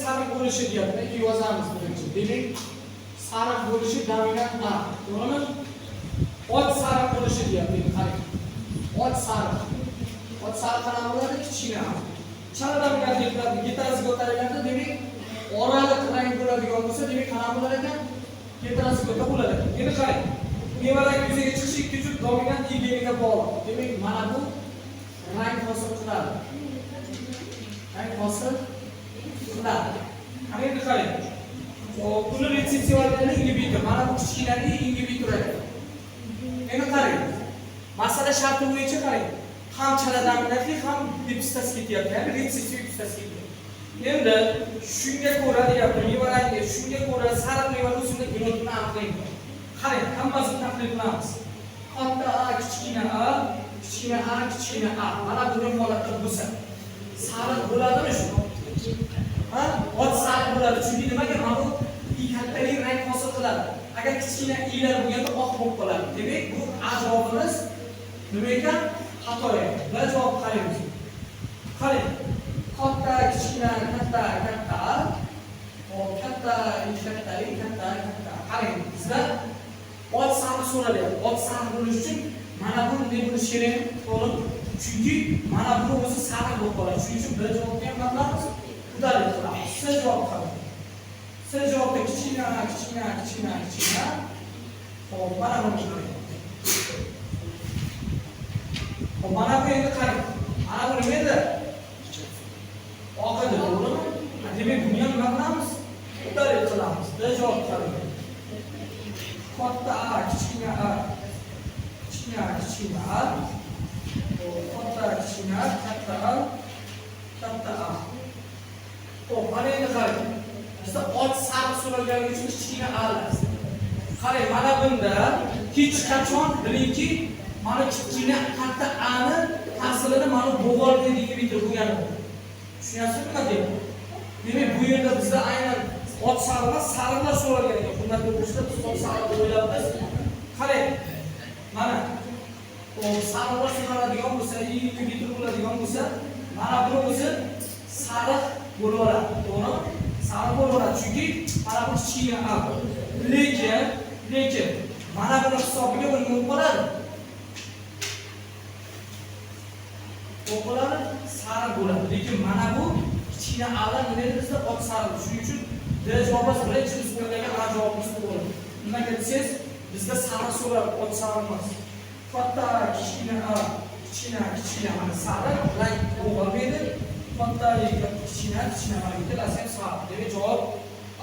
sariq bo'lishi deyapti. Yozamiz birinchi. Demak, sariq bo'lishi dominant A. To'g'rimi? Ot sariq bo'lishi deyapti. Qarang. Ot sariq. Ot sariq qanaqa bo'ladi? Kichkina. Chala dominant deyiladi. Geterasiga o'tadigan demak, oraliq rang bo'ladigan bo'lsa, demak qanaqa bo'lar ekan? Geterasiga bo'ladi. Endi qarang. Mevalar yuzaga chiqishi ikki juft dominant egeniga bog'liq. Demak, mana bu rang hosil qiladi. Rang hosil qiladi. Ana endi qarang. Buni retsepsiyalarni ingibitor. Mana bu kichkinani ingibitor edi. Endi qarang. Masala sharti bo'yicha qarang. Ham chala dominantli, ham depistasi ketyapti. Ya'ni retsepsiya depistasi ketyapti. Endi shunga ko'ra deyapti, mevalarga shunga ko'ra sariq mevaning o'simlik gunohini aniqlaymiz. Qarang, hammasini tahlil qilamiz. Katta A, kichkina A, kichkina A, kichkina A. Mana bunday holatda bo'lsa, sariq bo'ladimi shu? Ha? Ot sariq bo'ladi. Chunki nimaga? Mana bu kattalik rang hosil qiladi. Agar kichkina i'lar bo'lganda oq bo'lib qoladi. Demak, bu A javobimiz nima ekan? Xato ekan. B javob qaraymiz. Qarang. Katta, kichkina, katta, katta. Hop, katta, katta. Qarang, bizda ot sariq so'ralyapti. Ot sariq bo'lish uchun mana bunday bo'lishi kerak, to'g'ri? Chunki mana bu o'zi sariq bo'lib qoladi. Shuning uchun bir javobga ham qilamiz. Udalik qilamiz. C javob qilamiz. C javobda kichkina. Hop, mana buni qarang. Hop, mana bu endi qarang. Mana bu nima edi? Oq edi, to'g'rimi? Demak, buni ham nima qilamiz? Udalik qilamiz. B javob qarang. Katta A, kichkina A. Kichkina A. Katta, kichkina, katta A. Hop, mana endi qarang. Bizda ot sariq so'ralgani uchun kichkina A lazim. Qarang, mana bunda hech qachon bilingki, mana kichkina katta A ni ta'sirini mana bo'g'olga degan bo'lgani. Tushunyapsizmi nima deyapman? Demak, bu yerda bizda aynan ot sariqlar so'ralgan ekan. Bundan o'qishda biz ot sariq o'ylabmiz. Qarang. Mana sariqlar so'raladigan bo'lsa, ingibitor bo'ladigan bo'lsa, mana bu o'zi sariq bo'lib oladi. To'g'rimi? Sariq bo'lib oladi. Chunki mana bu kichkina A. Lekin mana buni hisobiga bu nima bo'ladi? O'qiladi, sariq bo'ladi. Lekin mana bu kichkina A'lar nima edi bizda ot sariq. Shuning uchun D javobimiz birinchi so'ralgan A javobimiz bo'ladi. Nimaga desangiz, bizda sariq so'rab ot sariq emas. Katta, kichkina A, kichkina mana sariq rang bo'lmaydi. Katta, kichkina mana ikkitasi ham sariq. Demak,